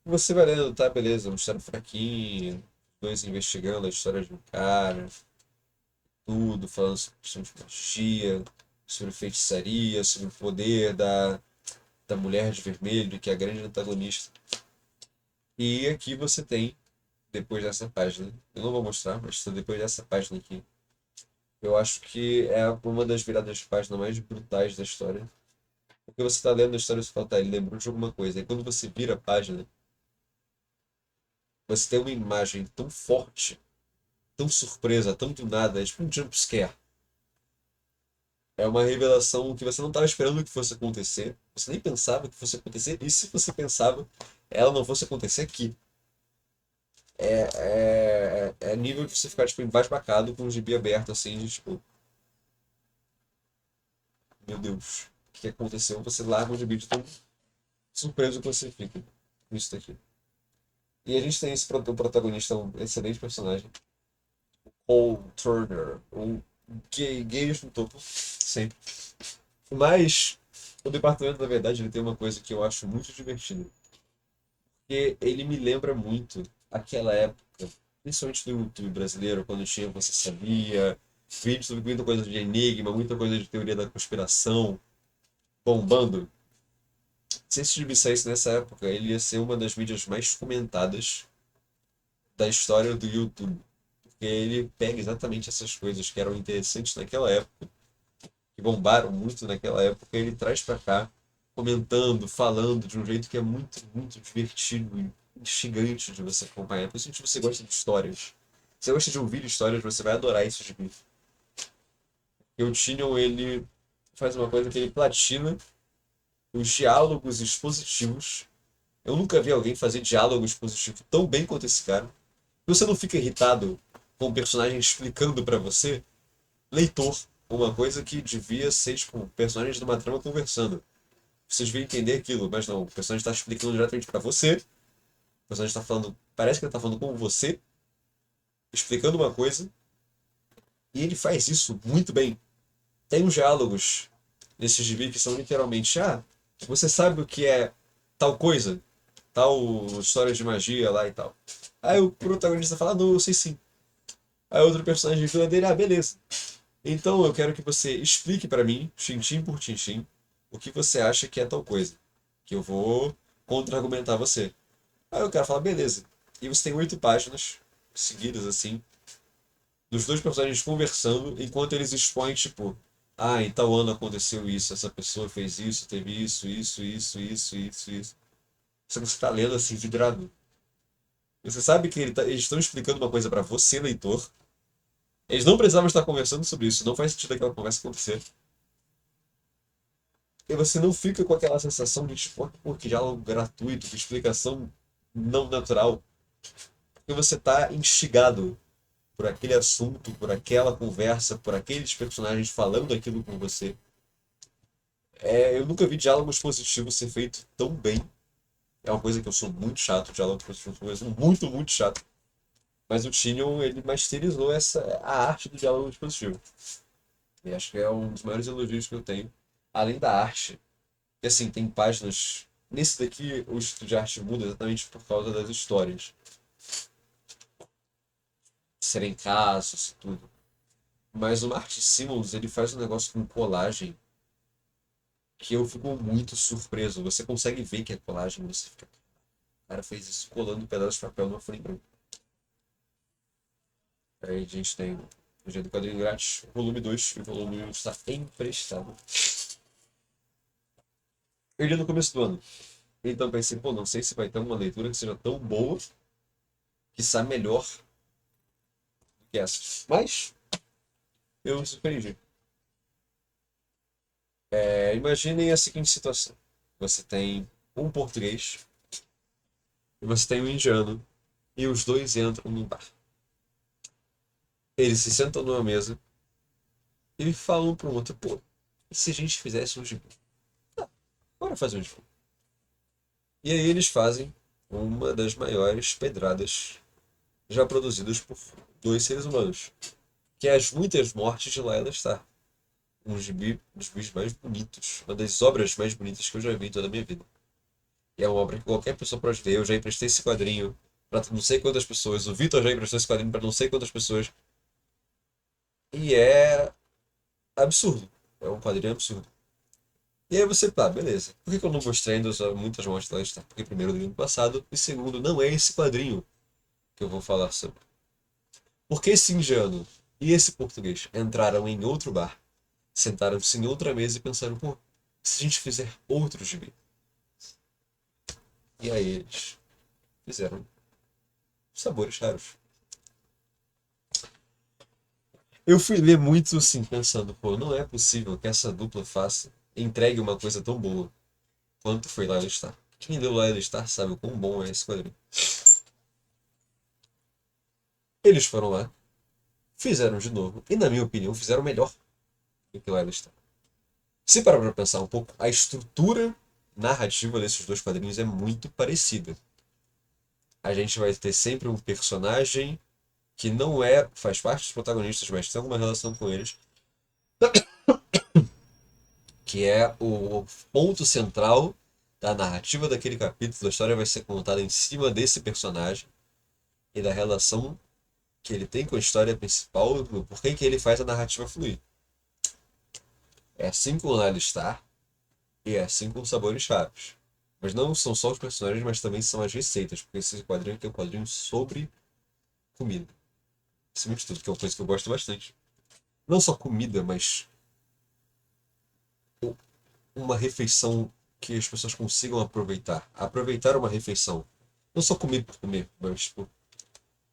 Você vai lendo, tá, beleza, uma história fraquinha, dois investigando a história de um cara, tudo, falando sobre questão de magia, sobre feitiçaria, sobre o poder da mulher de vermelho, que é a grande antagonista. E aqui você tem, depois dessa página, eu não vou mostrar, mas depois dessa página aqui, eu acho que é uma das viradas de página mais brutais da história. Porque você tá lendo a história e você fala, tá, ele lembrou de alguma coisa. E quando você vira a página, você tem uma imagem tão forte, tão surpresa, tão do nada, é tipo um jump scare. É uma revelação que você não estava esperando que fosse acontecer. Você nem pensava que fosse acontecer. E se você pensava, ela não fosse acontecer aqui. É nível de você ficar tipo, embasbacado com o gibi aberto, assim, de tipo, meu Deus, o que aconteceu? Você larga o gibi de tão surpreso que você fica com isso daqui. E a gente tem esse protagonista, um excelente personagem, Paul Turner, um gay no topo, sempre. Mas o Departamento da Verdade ele tem uma coisa que eu acho muito divertida. Porque ele me lembra muito aquela época, principalmente do YouTube brasileiro, quando tinha Você Sabia, vídeos sobre muita coisa de enigma, muita coisa de teoria da conspiração, bombando. Se esse gibi saísse nessa época, ele ia ser uma das mídias mais comentadas da história do YouTube. Porque ele pega exatamente essas coisas que eram interessantes naquela época, que bombaram muito naquela época, e ele traz pra cá, comentando, falando de um jeito que é muito, muito divertido e instigante de você acompanhar. Principalmente se você gosta de histórias. Se você gosta de ouvir histórias, você vai adorar esse gibi. E o Tinion, ele faz uma coisa que ele platina os diálogos expositivos. Eu nunca vi alguém fazer diálogo expositivo tão bem quanto esse cara. Você não fica irritado com o personagem explicando pra você, leitor, uma coisa que devia ser, tipo, personagens de uma trama conversando. Você devia entender aquilo, mas não, o personagem está explicando diretamente pra você. O personagem está falando, parece que ele está falando com você, explicando uma coisa, e ele faz isso muito bem. Tem uns diálogos nesses gibi que são literalmente, você sabe o que é tal coisa? Tal história de magia lá e tal. Aí o protagonista fala, não, eu sei sim. Aí outro personagem de vila dele, beleza. Então eu quero que você explique pra mim, tintim por tintim, o que você acha que é tal coisa. Que eu vou contra-argumentar você. Aí o cara fala, beleza. E você tem 8 páginas seguidas, assim, dos dois personagens conversando, enquanto eles expõem, tipo, em tal ano aconteceu isso, essa pessoa fez isso, teve isso. Só que você tá lendo assim, vidrado. Você sabe que eles estão explicando uma coisa pra você, leitor. Eles não precisavam estar conversando sobre isso, não faz sentido aquela conversa acontecer. E você não fica com aquela sensação de, tipo, pô, que diálogo gratuito, que explicação não natural. Porque você tá instigado por aquele assunto, por aquela conversa, por aqueles personagens falando aquilo com você. Eu nunca vi diálogos positivos ser feito tão bem. É uma coisa que eu sou muito chato, diálogo positivo é uma coisa muito, muito chato. Mas o Tinion, ele masterizou a arte do diálogo positivo. E acho que é um dos maiores elogios que eu tenho. Além da arte, que assim, tem páginas. Nesse daqui, o estilo de arte muda exatamente por causa das histórias. Serem casos e tudo. Mas o Mark Simmons, ele faz um negócio com colagem que eu fico muito surpreso. Você consegue ver que é colagem, você fica. O cara fez isso colando um pedaço de papel numa folha em branco. Aí a gente tem o Dia do Quadrinho Grátis, volume 2, e o volume 1 está emprestado. Eu li no começo do ano. Então pensei, pô, não sei se vai ter uma leitura que seja tão boa, que quiçá melhor do que essa. Mas eu me surpreendi. Imaginem a seguinte situação. Você tem um português e você tem um indiano, e os dois entram num bar. Eles se sentam numa mesa e falam um pro outro, pô, e se a gente fizesse um gibi? Bora fazer um gibi. E aí eles fazem uma das maiores pedradas já produzidas por dois seres humanos, que é As Muitas Mortes de Layla Starr. Um gibi dos gibis mais bonitos, uma das obras mais bonitas que eu já vi em toda a minha vida. E é uma obra que qualquer pessoa pode ler. Eu já emprestei esse quadrinho para não sei quantas pessoas. O Vitor já emprestou esse quadrinho para não sei quantas pessoas. E é absurdo. É um quadrinho absurdo. E aí você, beleza. Por que eu não mostrei ainda muitas mortes lá está? Porque primeiro, do ano passado, e segundo, não é esse quadrinho que eu vou falar sobre. Porque esse indiano e esse português entraram em outro bar, sentaram-se em outra mesa e pensaram, pô, se a gente fizer outro gibi? E aí eles fizeram sabores raros. Eu fui ler muito assim, pensando, pô, não é possível que essa dupla faça, entregue uma coisa tão boa quanto foi Lyle Star. Quem leu Lyle Star sabe o quão bom é esse quadrinho. Eles foram lá, fizeram de novo, e na minha opinião, fizeram melhor do que Lyle Star. Se parar pra pensar um pouco, a estrutura narrativa desses dois quadrinhos é muito parecida. A gente vai ter sempre um personagem que não faz parte dos protagonistas, mas tem alguma relação com eles, que é o ponto central da narrativa daquele capítulo. A história vai ser contada em cima desse personagem e da relação que ele tem com a história principal, por que ele faz a narrativa fluir. É assim com o Lyle Star e é assim com Sabores Chaves. Mas não são só os personagens, mas também são as receitas, porque esse quadrinho aqui é um quadrinho sobre comida. Acima de tudo, que é uma coisa que eu gosto bastante. Não só comida, mas uma refeição que as pessoas consigam aproveitar. Aproveitar uma refeição. Não só comer por comer, mas tipo,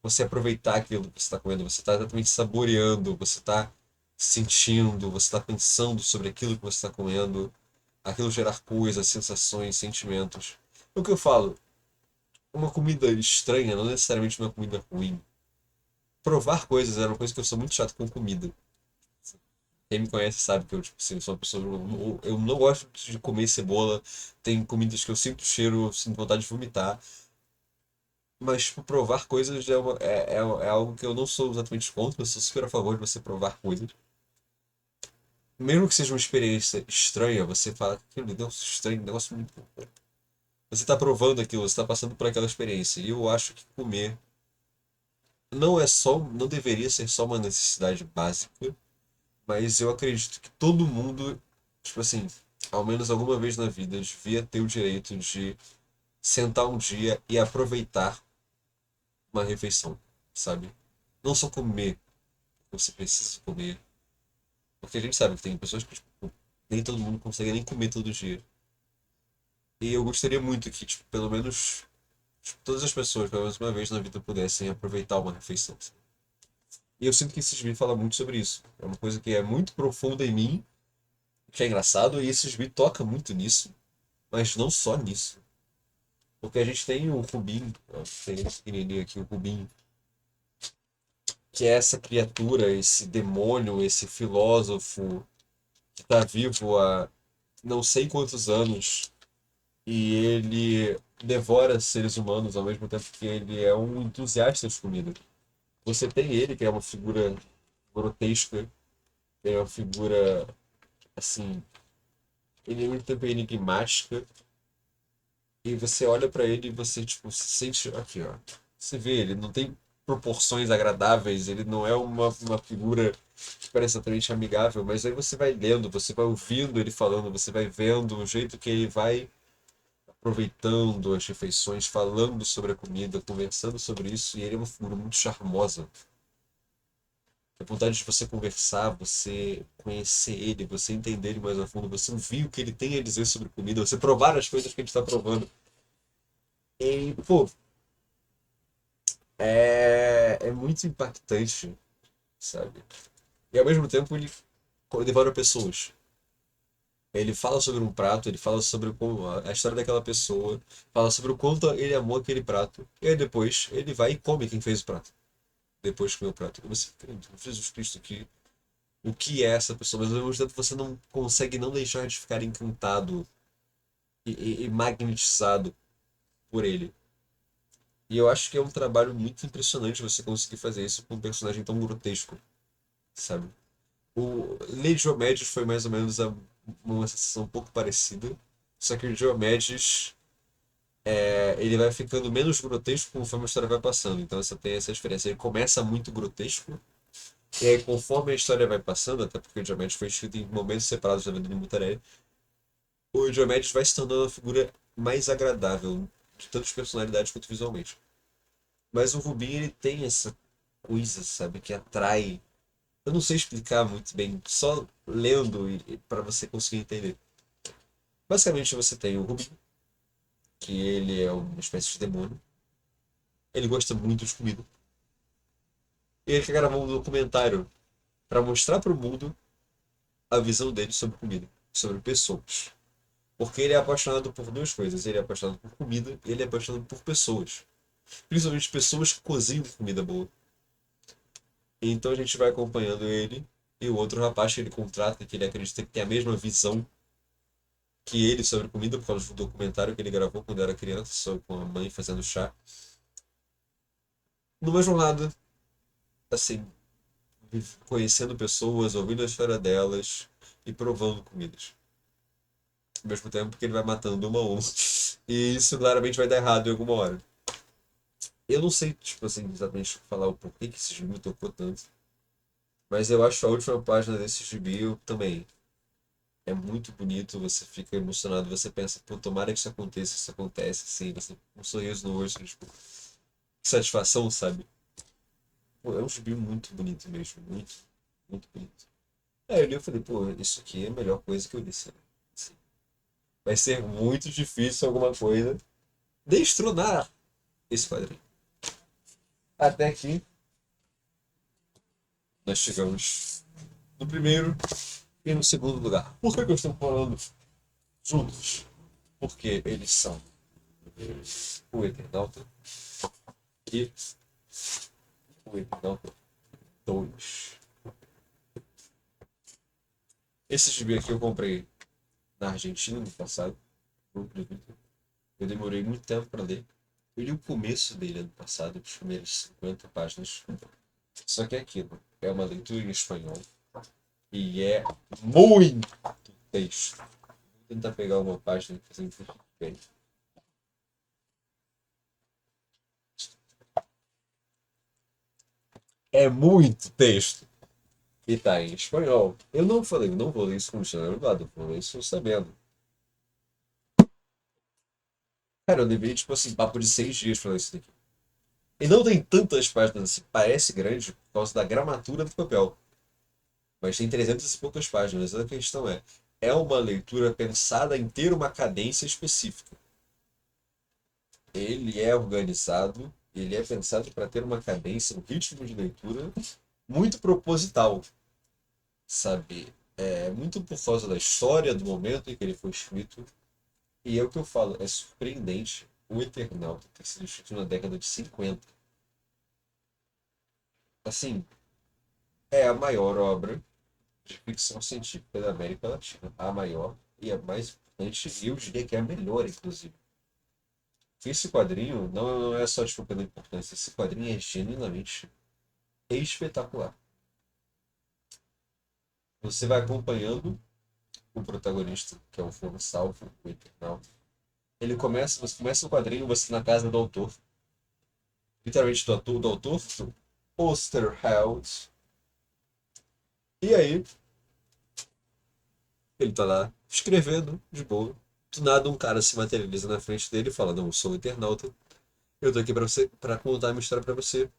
você aproveitar aquilo que você está comendo. Você está exatamente saboreando, você está sentindo, você está pensando sobre aquilo que você está comendo. Aquilo gerar coisas, sensações, sentimentos. É o que eu falo, uma comida estranha não é necessariamente uma comida ruim. Provar coisas era uma coisa que eu sou muito chato com comida. Quem me conhece sabe que eu, tipo, assim, sou uma pessoa. Eu não gosto de comer cebola. Tem comidas que eu sinto cheiro, eu sinto vontade de vomitar. Mas, tipo, provar coisas é algo que eu não sou exatamente contra. Eu sou super a favor de você provar coisas. mesmo que seja uma experiência estranha, você fala que aquele negócio estranho, um negócio muito bom. Você está provando aquilo, você está passando por aquela experiência. E eu acho que comer não deveria ser só uma necessidade básica, mas eu acredito que todo mundo, tipo assim, ao menos alguma vez na vida, devia ter o direito de sentar um dia e aproveitar uma refeição, sabe? Não só comer, você precisa comer. Porque a gente sabe que tem pessoas que, tipo, nem todo mundo consegue nem comer todo dia. E eu gostaria muito que, tipo, pelo menos, tipo, todas as pessoas, pelo menos uma vez na vida, pudessem aproveitar uma refeição. E eu sinto que esse gibi fala muito sobre isso. É uma coisa que é muito profunda em mim, que é engraçado, e esse gibi toca muito nisso, mas não só nisso. Porque a gente tem o Rubin, ó, tem esse pequenininho aqui, o Rubin, que é essa criatura, esse demônio, esse filósofo que está vivo há não sei quantos anos e ele devora seres humanos ao mesmo tempo que ele é um entusiasta de comida. Você tem ele, que é uma figura grotesca, é uma figura, assim, ele é muito tempo enigmática, e você olha pra ele e você, tipo, se sente, aqui, ó, você vê, ele não tem proporções agradáveis, ele não é uma figura que parece exatamente amigável, mas aí você vai lendo, você vai ouvindo ele falando, você vai vendo o jeito que ele vai aproveitando as refeições, falando sobre a comida, conversando sobre isso, e ele é uma figura muito charmosa. A vontade de você conversar, você conhecer ele, você entender ele mais a fundo, você ouvir o que ele tem a dizer sobre comida, você provar as coisas que ele está provando. E, pô, é muito impactante, sabe? E ao mesmo tempo ele devora pessoas. Ele fala sobre um prato, ele fala sobre a história daquela pessoa, fala sobre o quanto ele amou aquele prato, e aí depois ele vai e come quem fez o prato. Depois de comer o prato. E você fica, Jesus Cristo, o que é essa pessoa? Mas ao mesmo tempo você não consegue não deixar de ficar encantado e magnetizado por ele. E eu acho que é um trabalho muito impressionante você conseguir fazer isso com um personagem tão grotesco, sabe? O Lady Diomedes foi mais ou menos uma sensação um pouco parecida, só que o Diomedes ele vai ficando menos grotesco conforme a história vai passando, então você tem essa diferença. Ele começa muito grotesco, e aí conforme a história vai passando, até porque o Diomedes foi escrito em momentos separados da vida do Mutarelli, o Diomedes vai se tornando uma figura mais agradável, de tanto de personalidade quanto visualmente. Mas o Rubin, ele tem essa coisa, sabe, que atrai. Eu não sei explicar muito bem, só lendo e para você conseguir entender. Basicamente, você tem o Rubin, que ele é uma espécie de demônio. Ele gosta muito de comida. E ele quer gravar um documentário para mostrar para o mundo a visão dele sobre comida, sobre pessoas. Porque ele é apaixonado por duas coisas. Ele é apaixonado por comida e ele é apaixonado por pessoas. Principalmente pessoas que cozinham comida boa. Então a gente vai acompanhando ele e o outro rapaz que ele contrata, que ele acredita que tem a mesma visão que ele sobre comida, por causa do documentário que ele gravou quando era criança, só com a mãe fazendo chá. Numa jornada, assim, conhecendo pessoas, ouvindo a história delas e provando comidas. Ao mesmo tempo que ele vai matando uma a uma. E isso claramente vai dar errado em alguma hora. Eu não sei, tipo assim, exatamente falar o porquê que esse gibi me tocou tanto. Mas eu acho a última página desse gibi também. É muito bonito, você fica emocionado, você pensa, pô, tomara que isso acontece, assim, você, um sorriso no rosto, tipo, que satisfação, sabe? Pô, é um gibi muito bonito mesmo, muito, muito bonito. Aí eu li e falei, pô, isso aqui é a melhor coisa que eu li, sabe? Assim, vai ser muito difícil alguma coisa destronar esse quadrinho. Até que nós chegamos no primeiro e no segundo lugar. Por que eu estou falando juntos? Porque eles são o Eternauta e o Eternauta 2. Esse gibi aqui eu comprei na Argentina no passado. Eu demorei muito tempo para ler. Eu li o começo dele ano passado, as primeiras 50 páginas. Só que é aquilo. É uma leitura em espanhol. E é muito texto. Vou tentar pegar uma página que sempre bem. É muito texto. E tá em espanhol. Eu não falei, não vou ler isso com o dicionário do lado, eu vou ler isso sabendo. Cara, eu levei, tipo assim, papo de 6 dias pra ler isso daqui. E não tem tantas páginas assim, parece grande por causa da gramatura do papel. Mas tem 300 e poucas páginas. A questão é uma leitura pensada em ter uma cadência específica. Ele é organizado, ele é pensado para ter uma cadência, um ritmo de leitura muito proposital, sabe? É muito por causa da história, do momento em que ele foi escrito. E é o que eu falo, é surpreendente o Eternauta ter sido escrito na década de 50. Assim, é a maior obra de ficção científica da América Latina. A maior e a mais importante, e eu diria que é a melhor, inclusive. Esse quadrinho não é só tipo pela importância, esse quadrinho é genuinamente espetacular. Você vai acompanhando o protagonista, que é o Fogo Salvo, o Eternauta. Você começa o quadrinho, você na casa do autor, literalmente do autor, do Osterheld. E aí, ele tá lá escrevendo, de boa. Do nada, um cara se materializa na frente dele e fala: Não, eu sou o Eternauta. Eu tô aqui pra você, para contar a minha história pra você.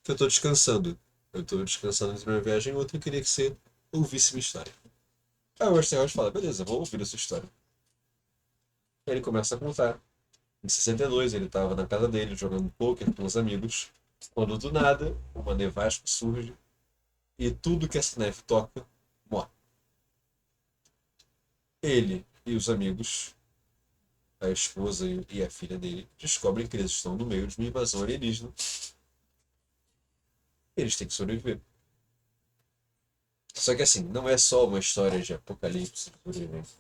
Que eu tô descansando. Eu tô descansando entre uma viagem e outra e queria que você ouvisse minha história. Aí o Westerhout fala: Beleza, vou ouvir a sua história. Aí ele começa a contar. Em 62, ele tava na casa dele jogando poker com os amigos. Quando do nada, uma nevasca surge e tudo que essa neve toca morre. Ele e os amigos, a esposa e a filha dele, descobrem que eles estão no meio de uma invasão alienígena. Eles têm que sobreviver. Só que assim, não é só uma história de apocalipse, de sobrevivência.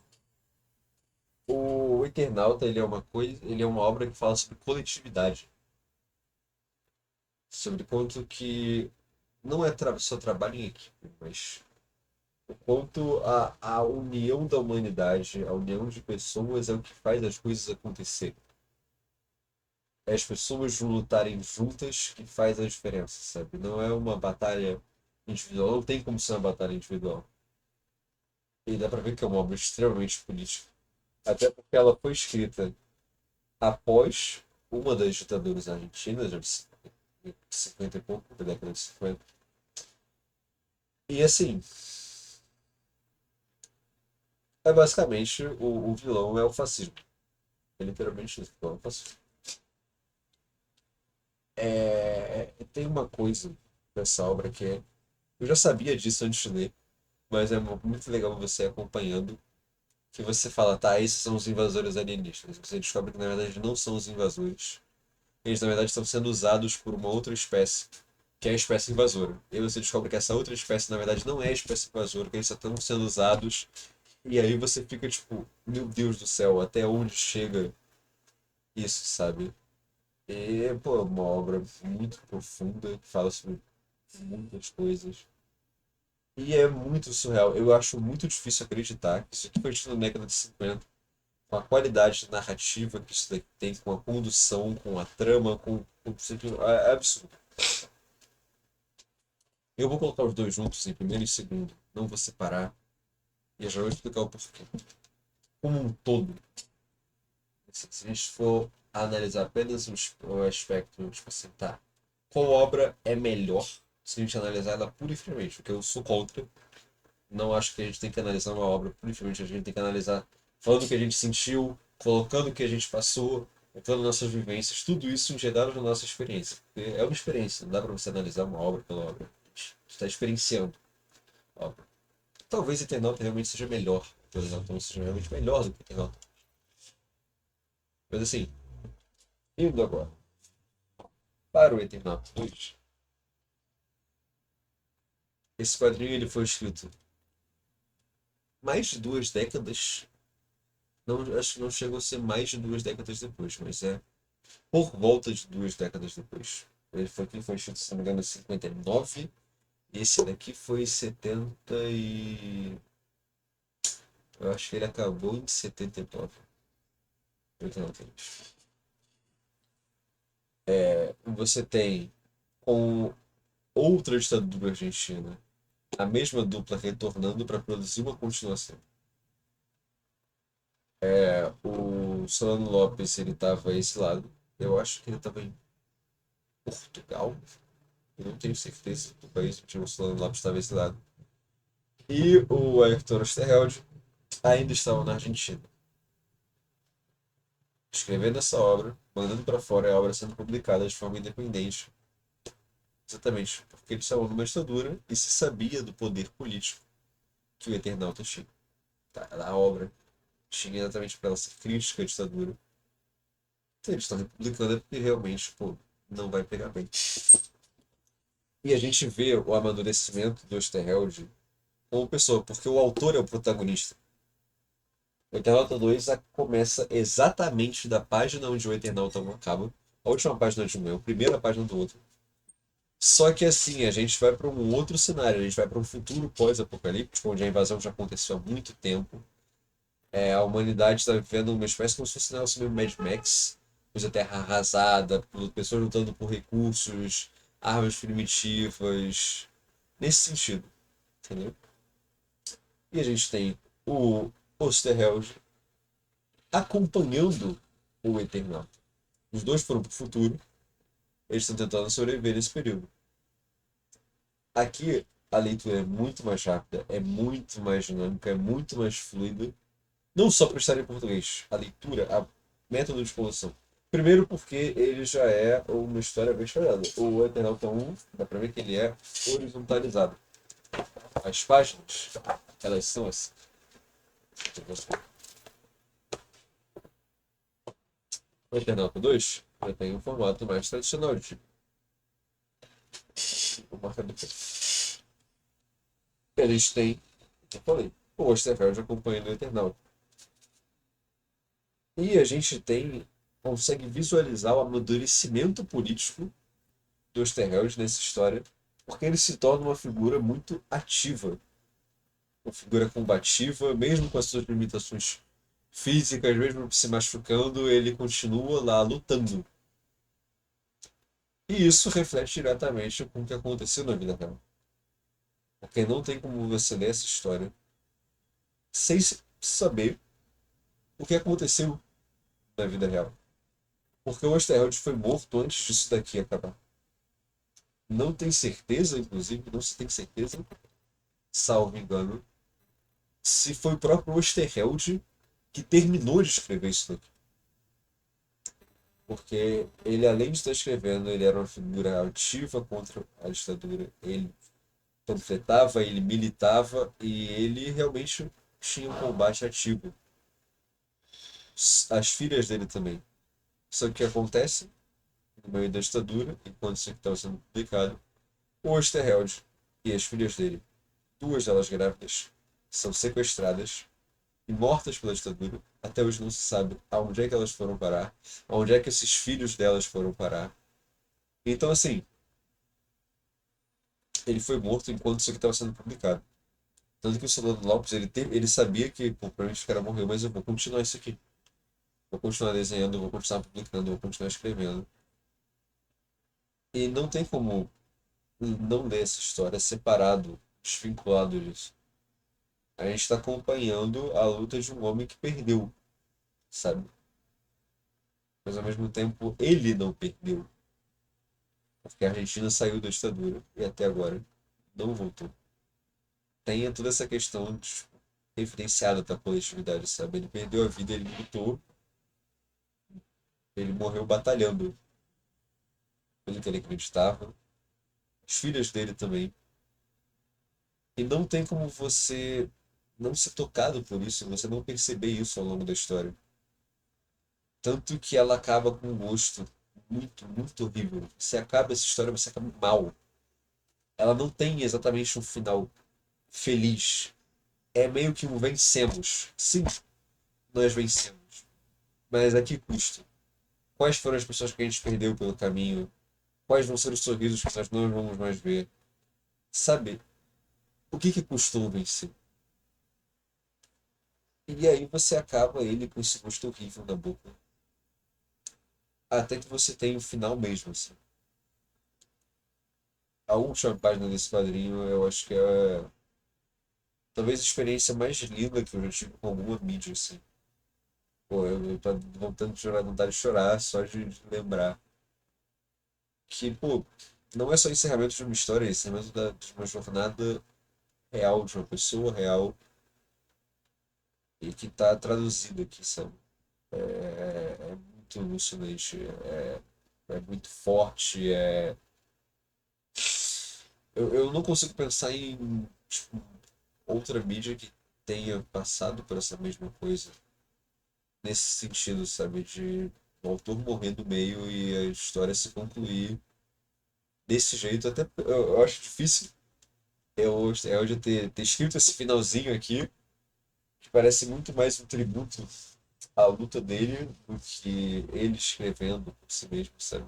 O Eternauta, ele é uma coisa, ele é uma obra que fala sobre coletividade, sobre quanto que não é só trabalho em equipe, mas o quanto a união da humanidade, a união de pessoas é o que faz as coisas acontecerem. É as pessoas lutarem juntas que faz a diferença, sabe? Não é uma batalha individual, não tem como ser uma batalha individual. E dá pra ver que é uma obra extremamente política. Até porque ela foi escrita após uma das ditaduras argentinas, de 50 e pouco, da década de 50. E assim, é basicamente o vilão é o fascismo. É literalmente isso, o vilão é o fascismo. Tem uma coisa nessa obra que é. Eu já sabia disso antes de ler, mas é muito legal você acompanhando. Que você fala, tá, esses são os invasores alienígenas. Você descobre que na verdade não são os invasores. Eles na verdade estão sendo usados por uma outra espécie, que é a espécie invasora. E aí você descobre que essa outra espécie na verdade não é a espécie invasora, que eles só estão sendo usados. E aí você fica tipo, meu Deus do céu, até onde chega isso, sabe? E, pô, é uma obra muito profunda, que fala sobre muitas coisas. E é muito surreal. Eu acho muito difícil acreditar que isso aqui foi escrito na década de 50, com a qualidade narrativa que isso daqui tem, com a condução, com a trama, com isso aqui. É absurdo. Eu vou colocar os dois juntos em primeiro e segundo. Não vou separar. E eu já vou explicar o porquê. Como um todo, se a gente for analisar apenas o aspecto, tipo assim, tá, qual obra é melhor se a gente analisar ela pura e friamente? Porque eu sou contra. Não acho que a gente tem que analisar uma obra pura e friamente. A gente tem que analisar falando o que a gente sentiu, colocando o que a gente passou, colocando nossas vivências, tudo isso injetável na nossa experiência. Porque é uma experiência, não dá pra você analisar uma obra pela obra. A gente está experienciando a obra. Talvez Eternauta realmente seja melhor. Talvez Eternauta seja realmente melhor do que Eternauta. Mas assim, indo agora para o Eternauta 2, esse quadrinho ele foi escrito mais de 2 décadas. Não, acho que não chegou a ser mais de 2 décadas depois, mas é por volta de 2 décadas depois. Ele foi escrito, se não me engano, em 59 Esse daqui foi 70 e... Eu acho que ele acabou em 79. 89. Você tem com outra ditadura argentina a mesma dupla retornando para produzir uma continuação. O Solano Lopes, ele estava esse lado. Eu acho que ele estava em Portugal. Eu não tenho certeza do país onde o Solano Lopes estava esse lado. E o Ayrton Osterheld ainda estava na Argentina. Escrevendo essa obra, mandando para fora a obra sendo publicada de forma independente. Exatamente, porque eles estavam numa ditadura e se sabia do poder político que o Eternauta tinha. Tá? A obra tinha exatamente para ela ser crítica à ditadura. Então, eles estão republicando porque realmente, pô, não vai pegar bem. E a gente vê o amadurecimento do Osterheld como pessoa, porque o autor é o protagonista. O Eternauta 2 começa exatamente da página onde o Eternauta 1 acaba. A última página de um é a primeira página do outro. Só que assim, a gente vai para um outro cenário, a gente vai para um futuro pós-apocalíptico, onde a invasão já aconteceu há muito tempo. A humanidade está vivendo uma espécie como se fosse um negócio meio Mad Max, coisa terra arrasada, pessoas lutando por recursos, armas primitivas, nesse sentido, entendeu? E a gente tem o Osterheld acompanhando o Eternauta. Os dois foram para o futuro, eles estão tentando sobreviver nesse período. Aqui a leitura é muito mais rápida, é muito mais dinâmica, é muito mais fluida. Não só para estar em português, a leitura, a método de exposição. Primeiro porque ele já é uma história bem chorada. O Eternauta 1, dá pra ver que ele é horizontalizado. As páginas, elas são assim. O Eternauta 2 já tem um formato mais tradicional de tipo. O marcador. Eles têm, eu falei, o Osterheld acompanhando o Eternauta. E a gente consegue visualizar o amadurecimento político do Osterheld nessa história, porque ele se torna uma figura muito ativa, uma figura combativa, mesmo com as suas limitações físicas, mesmo se machucando, ele continua lá lutando. E isso reflete diretamente com o que aconteceu na vida real. Porque não tem como você ler essa história sem saber o que aconteceu na vida real. Porque o Osterheld foi morto antes disso daqui acabar. Não tem certeza, inclusive, não se tem certeza, salvo engano, se foi o próprio Osterheld que terminou de escrever isso daqui. Porque ele, além de estar escrevendo, ele era uma figura ativa contra a ditadura. Ele panfletava, ele militava e ele realmente tinha um combate ativo. As filhas dele também. Só que o que acontece, no meio da ditadura, enquanto isso estava sendo publicado, o Osterheld e as filhas dele, duas delas grávidas, são sequestradas e mortas pela ditadura. Até hoje não se sabe aonde é que elas foram parar, aonde é que esses filhos delas foram parar. Então, assim, ele foi morto enquanto isso aqui estava sendo publicado. Tanto que o Solano Lopes, ele sabia que, pô, provavelmente o cara morreu, mas eu vou continuar isso aqui. Vou continuar desenhando, vou continuar publicando, vou continuar escrevendo. E não tem como não ler essa história separado, desvinculado disso. A gente está acompanhando a luta de um homem que perdeu, sabe? Mas ao mesmo tempo ele não perdeu. Porque a Argentina saiu da ditadura e até agora não voltou. Tem toda essa questão evidenciada da coletividade, sabe? Ele perdeu a vida, ele lutou, ele morreu batalhando pelo que ele acreditava. As filhas dele também. E não tem como você não ser tocado por isso, você não perceber isso ao longo da história. Tanto que ela acaba com um gosto muito, muito horrível. Você acaba essa história, você acaba mal. Ela não tem exatamente um final feliz. É meio que um vencemos. Sim, nós vencemos. Mas a que custo? Quais foram as pessoas que a gente perdeu pelo caminho? Quais vão ser os sorrisos que nós não vamos mais ver? sabe, o que que custou vencer? E aí você acaba ele com esse gosto horrível na boca. Até que você tem o final mesmo, assim. A última página desse quadrinho, eu acho que é talvez a experiência mais linda que eu já tive com alguma mídia, assim. Pô, eu tô voltando de chorar, vontade de chorar só de lembrar. Que, pô, não é só encerramento de uma história, é encerramento de uma jornada real, de uma pessoa real, e que tá traduzida aqui, sabe? É muito emocionante, é muito forte, eu não consigo pensar em, tipo, outra mídia que tenha passado por essa mesma coisa, nesse sentido, sabe? De o autor morrer no meio e a história se concluir desse jeito. Até eu acho difícil eu de ter escrito esse finalzinho aqui, que parece muito mais um tributo à luta dele do que ele escrevendo por si mesmo, sabe?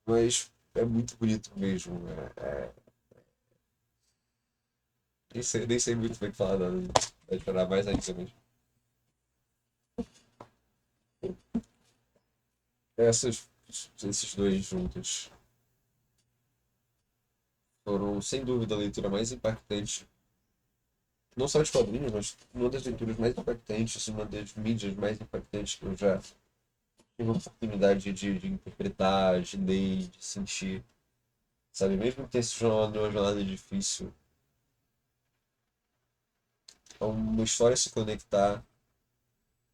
Mas é muito bonito mesmo. Nem sei muito bem o que falar, não. Vai chorar mais ainda mesmo. Essas, esses dois juntos foram, sem dúvida, a leitura mais impactante, não só de quadrinhos, mas uma das leituras mais impactantes, uma das mídias mais impactantes que eu já tive a oportunidade de interpretar, de ler, de sentir, sabe? Mesmo que tenha sido uma jornada difícil, é uma história se conectar,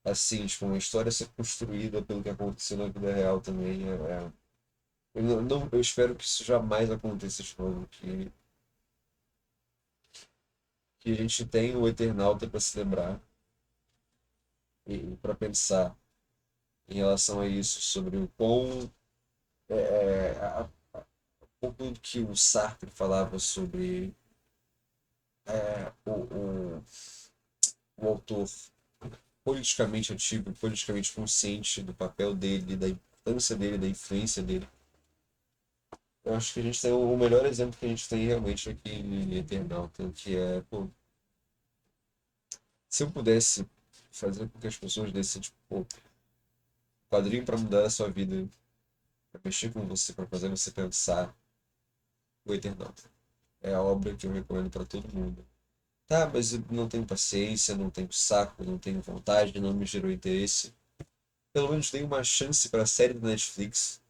assim, tipo, uma história ser construída pelo que aconteceu na vida real também. Eu, eu espero que isso jamais aconteça de novo, que a gente tenha o Eternauta para se lembrar e para pensar em relação a isso, sobre o quão um pouco do que o Sartre falava sobre o autor politicamente ativo, politicamente consciente do papel dele, da importância dele, da influência dele. Eu acho que a gente tem o melhor exemplo que a gente tem realmente aqui em Eternauta, que é, pô, se eu pudesse fazer com que as pessoas dessem, tipo, pô, quadrinho para mudar a sua vida, para mexer com você, para fazer você pensar, o Eternauta. É a obra que eu recomendo para todo mundo. Tá, mas eu não tenho paciência, não tenho saco, não tenho vontade, não me gerou interesse. Pelo menos dei uma chance para a série da Netflix.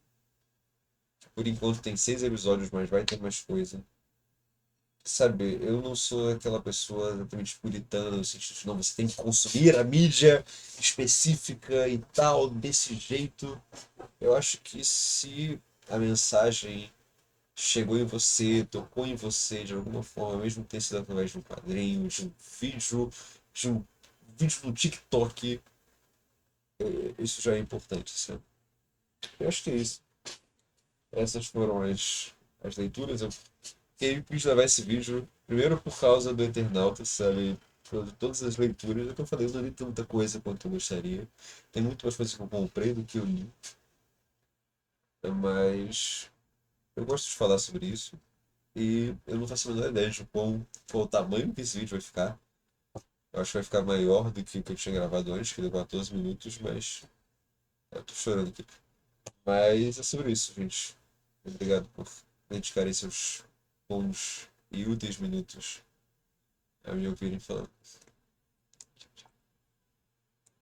Por enquanto tem 6 episódios, mas vai ter mais coisa. Sabe, eu não sou aquela pessoa exatamente puritana, no sentido de não, você tem que consumir a mídia específica e tal, desse jeito. Eu acho que se a mensagem chegou em você, tocou em você de alguma forma, mesmo que tenha sido através de um quadrinho, de um vídeo no TikTok, isso já é importante, sabe? Eu acho que é isso. Essas foram as leituras. Eu quis levar esse vídeo, primeiro por causa do Eternauta, sabe? Por todas as leituras, é que eu falei, eu não li tanta coisa quanto eu gostaria. Tem muito mais coisas que eu comprei do que eu li, mas eu gosto de falar sobre isso. E eu não faço a menor ideia de qual o tamanho que esse vídeo vai ficar. Eu acho que vai ficar maior do que o que eu tinha gravado antes, que deu 14 minutos, mas eu tô chorando aqui. Mas é sobre isso, gente. Obrigado por dedicarem seus bons e úteis minutos a me ouvirem falando.